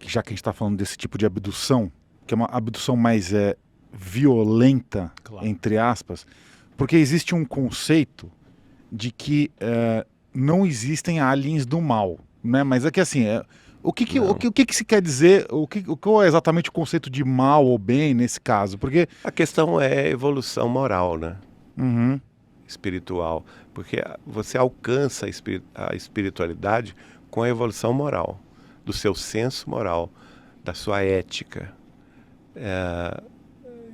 já que a gente está falando desse tipo de abdução, que é uma abdução mais violenta, Claro. entre aspas, porque existe um conceito de que não existem aliens do mal, né? Mas é que assim, o que se quer dizer, qual é exatamente o conceito de mal ou bem nesse caso? Porque A questão é evolução moral, né? Uhum. Espiritual, porque você alcança a espiritualidade com a evolução moral, do seu senso moral, da sua ética.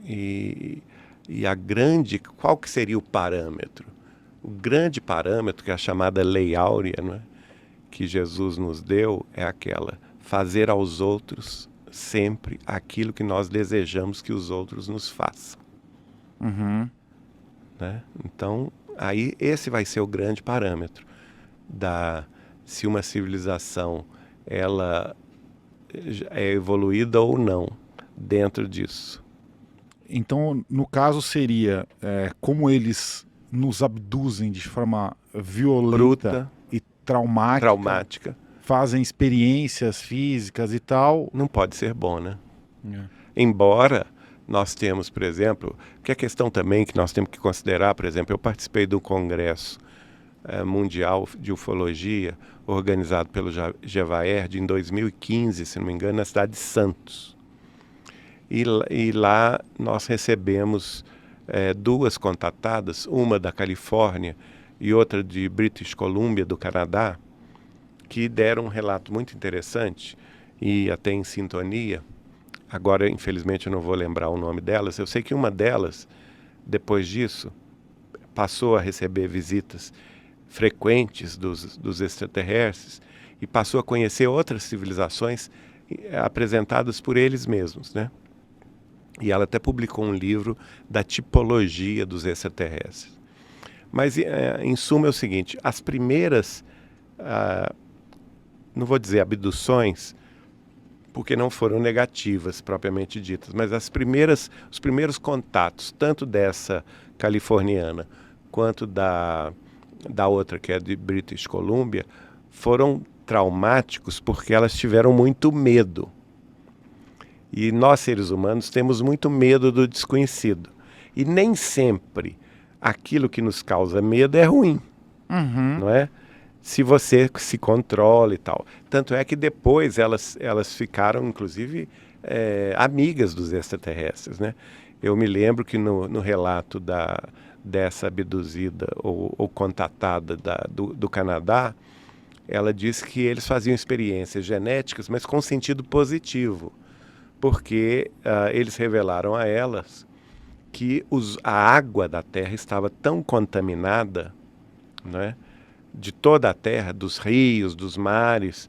E qual que seria o parâmetro? O grande parâmetro, que é a chamada lei áurea, né, que Jesus nos deu, é aquela: fazer aos outros sempre aquilo que nós desejamos que os outros nos façam. Uhum. Né? Então, aí esse vai ser o grande parâmetro se uma civilização ela é evoluída ou não dentro disso. Então, no caso, seria como eles nos abduzem de forma violenta Bruta, e traumática, fazem experiências físicas e tal. não pode ser bom, né? Embora nós temos, por exemplo, que a questão também que nós temos que considerar, por exemplo, eu participei do Congresso Mundial de Ufologia, organizado pelo GEVAERD em 2015, se não me engano, na cidade de Santos. E lá nós recebemos duas contatadas, uma da Califórnia e outra de British Columbia, do Canadá, que deram um relato muito interessante e até em sintonia. Agora, infelizmente, eu não vou lembrar o nome delas. Eu sei que uma delas, depois disso, passou a receber visitas frequentes dos extraterrestres e passou a conhecer outras civilizações apresentadas por eles mesmos, né? E ela até publicou um livro da tipologia dos extraterrestres. Mas, em suma, é o seguinte: as primeiras, não vou dizer abduções, porque não foram negativas, propriamente ditas, mas os primeiros contatos, tanto dessa californiana quanto da outra, que é de British Columbia, foram traumáticos porque elas tiveram muito medo. E nós, seres humanos, temos muito medo do desconhecido. E nem sempre aquilo que nos causa medo é ruim, não é? Se você se controla e tal. Tanto é que depois elas ficaram, inclusive, amigas dos extraterrestres, né? Eu me lembro que no relato dessa abduzida ou contatada do Canadá, ela disse que eles faziam experiências genéticas, mas com sentido positivo, porque eles revelaram a elas que a água da Terra estava tão contaminada, né, de toda a Terra, dos rios, dos mares,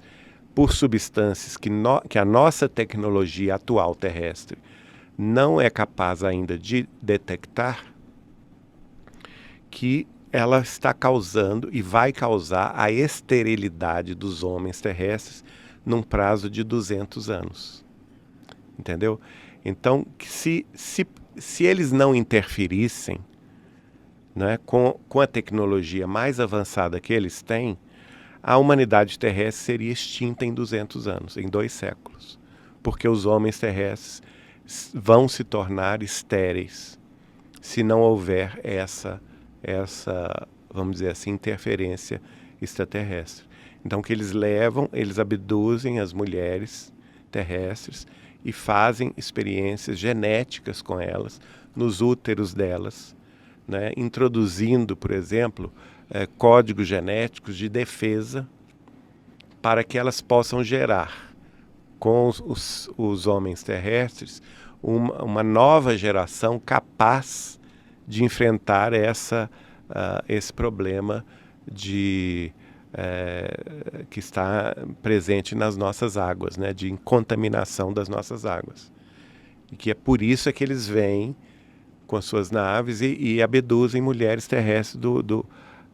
por substâncias que a nossa tecnologia atual terrestre não é capaz ainda de detectar, que ela está causando e vai causar a esterilidade dos homens terrestres num prazo de 200 anos. Entendeu? Então, se eles não interferissem, né, com a tecnologia mais avançada que eles têm, a humanidade terrestre seria extinta em 200 anos, em 2 séculos. Porque os homens terrestres vão se tornar estéreis se não houver essa, vamos dizer assim, interferência extraterrestre. Então, que eles abduzem as mulheres terrestres e fazem experiências genéticas com elas, nos úteros delas, né, introduzindo, por exemplo, códigos genéticos de defesa para que elas possam gerar com os homens terrestres uma nova geração capaz de enfrentar esse problema que está presente nas nossas águas, né, de contaminação das nossas águas. E que é por isso que eles vêm com as suas naves e abduzem mulheres terrestres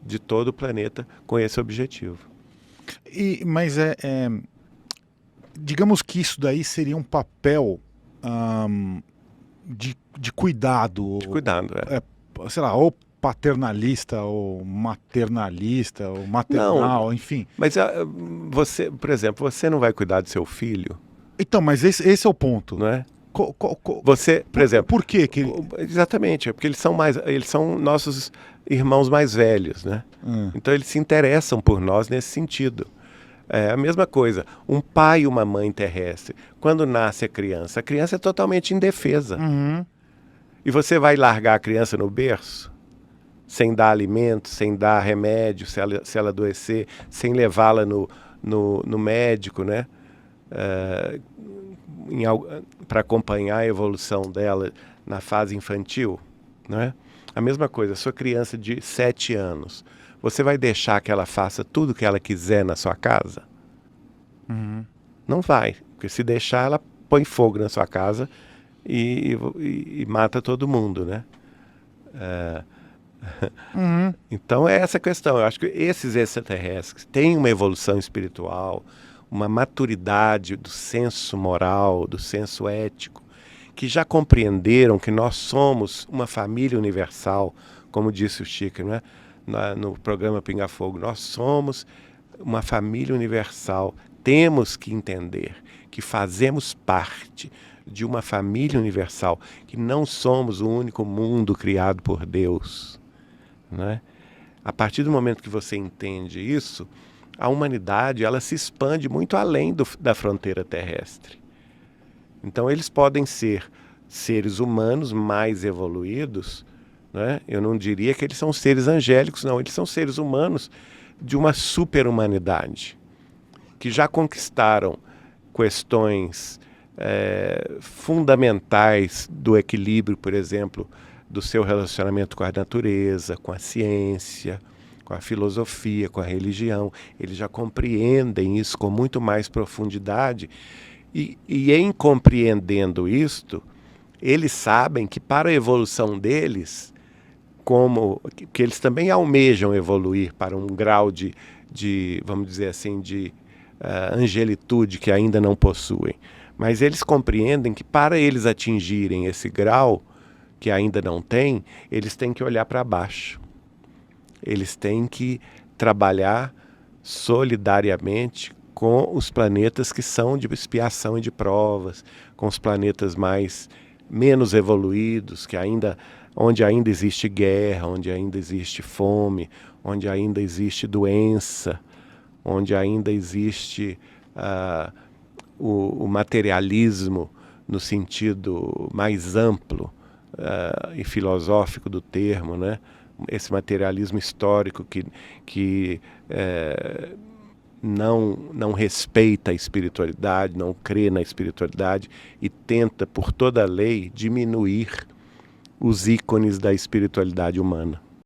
de todo o planeta com esse objetivo. Mas digamos que isso daí seria um papel de cuidado. De cuidado, sei lá, ou paternalista, ou maternalista, ou maternal, não, enfim. Mas você, por exemplo, você não vai cuidar do seu filho Então, mas esse é o ponto. não é? Por exemplo... Por quê que... Exatamente, é porque eles são nossos irmãos mais velhos, né? Então eles se interessam por nós nesse sentido. É a mesma coisa, um pai e uma mãe terrestre. Quando nasce a criança é totalmente indefesa. E você vai largar a criança no berço, sem dar alimento, sem dar remédio, se ela adoecer, sem levá-la no médico, né? Para acompanhar a evolução dela na fase infantil, não é? A mesma coisa, sua criança de 7 anos, você vai deixar que ela faça tudo o que ela quiser na sua casa? Não vai, porque se deixar, ela põe fogo na sua casa e mata todo mundo, né? Então é essa questão. Eu acho que esses extraterrestres têm uma evolução espiritual, uma maturidade do senso moral, do senso ético, que já compreenderam que nós somos uma família universal, como disse o Chico, né? No programa Pinga Fogo. Nós somos uma família universal. Temos que entender que fazemos parte de uma família universal, que não somos o único mundo criado por Deus, né? A partir do momento que você entende isso, a humanidade ela se expande muito além da fronteira terrestre. Então eles podem ser seres humanos mais evoluídos, né? Eu não diria que eles são seres angélicos, não. Eles são seres humanos de uma super-humanidade, que já conquistaram questões fundamentais do equilíbrio, por exemplo, do seu relacionamento com a natureza, com a ciência, com a filosofia, com a religião. Eles já compreendem isso com muito mais profundidade e em compreendendo isto, eles sabem que para a evolução deles, que eles também almejam evoluir para um grau de vamos dizer assim, de angelitude que ainda não possuem. Mas eles compreendem que para eles atingirem esse grau que ainda não têm, eles têm que olhar para baixo. Eles têm que trabalhar solidariamente com os planetas que são de expiação e de provas, com os planetas menos evoluídos, onde ainda existe guerra, onde ainda existe fome, onde ainda existe doença, onde ainda existe o materialismo no sentido mais amplo e filosófico do termo, né? Esse materialismo histórico que não respeita a espiritualidade, não crê na espiritualidade e tenta, por toda a lei, diminuir os ícones da espiritualidade humana.